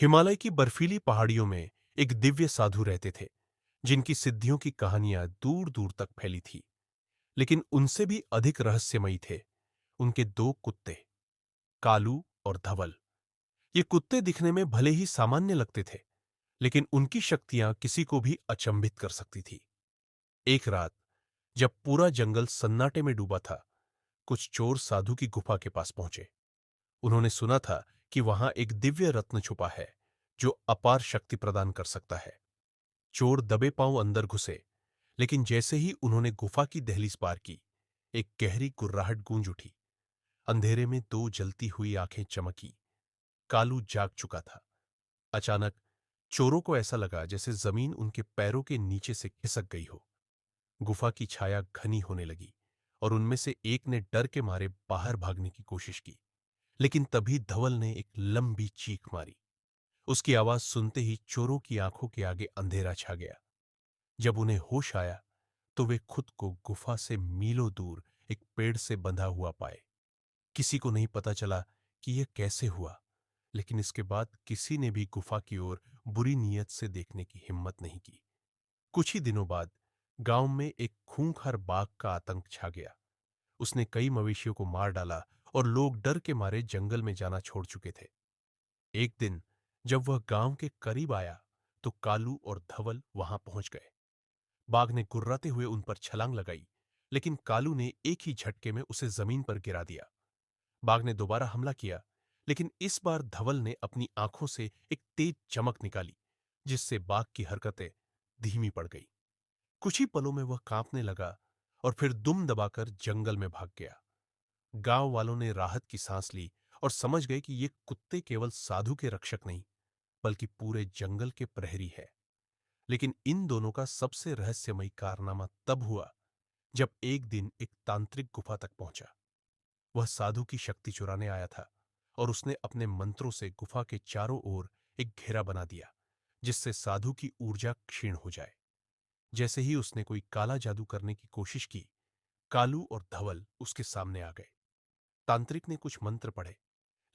हिमालय की बर्फीली पहाड़ियों में एक दिव्य साधु रहते थे जिनकी सिद्धियों की कहानियां दूर दूर तक फैली थी। लेकिन उनसे भी अधिक रहस्यमयी थे उनके दो कुत्ते, कालू और धवल। ये कुत्ते दिखने में भले ही सामान्य लगते थे, लेकिन उनकी शक्तियां किसी को भी अचंभित कर सकती थी। एक रात जब पूरा जंगल सन्नाटे में डूबा था, कुछ चोर साधु की गुफा के पास पहुंचे। उन्होंने सुना था कि वहां एक दिव्य रत्न छुपा है जो अपार शक्ति प्रदान कर सकता है। चोर दबे पांव अंदर घुसे, लेकिन जैसे ही उन्होंने गुफा की दहलीज पार की, एक गहरी गुर्राहट गूंज उठी। अंधेरे में दो जलती हुई आंखें चमकी। कालू जाग चुका था। अचानक चोरों को ऐसा लगा जैसे जमीन उनके पैरों के नीचे से खिसक गई हो। गुफा की छाया घनी होने लगी और उनमें से एक ने डर के मारे बाहर भागने की कोशिश की। लेकिन तभी धवल ने एक लंबी चीख मारी। उसकी आवाज सुनते ही चोरों की आंखों के आगे अंधेरा छा गया। जब उन्हें होश आया तो वे खुद को गुफा से मीलों दूर एक पेड़ से बंधा हुआ पाए। किसी को नहीं पता चला कि यह कैसे हुआ, लेकिन इसके बाद किसी ने भी गुफा की ओर बुरी नीयत से देखने की हिम्मत नहीं की। कुछ ही दिनों बाद गांव में एक खूंखार बाघ का आतंक छा गया। उसने कई मवेशियों को मार डाला और लोग डर के मारे जंगल में जाना छोड़ चुके थे। एक दिन जब वह गांव के करीब आया तो कालू और धवल वहां पहुंच गए। बाघ ने गुर्राते हुए उन पर छलांग लगाई, लेकिन कालू ने एक ही झटके में उसे जमीन पर गिरा दिया। बाघ ने दोबारा हमला किया, लेकिन इस बार धवल ने अपनी आंखों से एक तेज चमक निकाली, जिससे बाघ की हरकतें धीमी पड़ गई। कुछ ही पलों में वह कांपने लगा और फिर दुम दबाकर जंगल में भाग गया। गांव वालों ने राहत की सांस ली और समझ गए कि ये कुत्ते केवल साधु के रक्षक नहीं, बल्कि पूरे जंगल के प्रहरी है। लेकिन इन दोनों का सबसे रहस्यमयी कारनामा तब हुआ जब एक दिन एक तांत्रिक गुफा तक पहुंचा। वह साधु की शक्ति चुराने आया था और उसने अपने मंत्रों से गुफा के चारों ओर एक घेरा बना दिया, जिससे साधु की ऊर्जा क्षीण हो जाए। जैसे ही उसने कोई काला जादू करने की कोशिश की, कालू और धवल उसके सामने आ गए। तांत्रिक ने कुछ मंत्र पढ़े,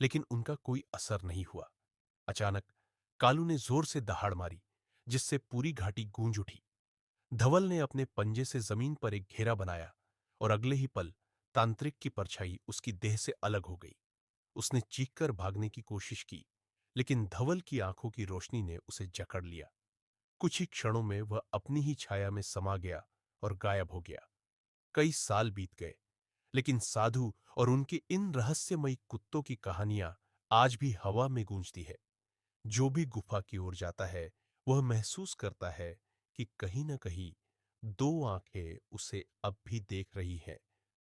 लेकिन उनका कोई असर नहीं हुआ। अचानक कालू ने जोर से दहाड़ मारी, जिससे पूरी घाटी गूंज उठी। धवल ने अपने पंजे से जमीन पर एक घेरा बनाया और अगले ही पल तांत्रिक की परछाई उसकी देह से अलग हो गई। उसने चीखकर भागने की कोशिश की, लेकिन धवल की आंखों की रोशनी ने उसे जकड़ लिया। कुछ ही क्षणों में वह अपनी ही छाया में समा गया और गायब हो गया। कई साल बीत गए, लेकिन साधु और उनके इन रहस्यमयी कुत्तों की कहानियां आज भी हवा में गूंजती है। जो भी गुफा की ओर जाता है, वह महसूस करता है कि कहीं न कहीं दो आंखें उसे अब भी देख रही हैं,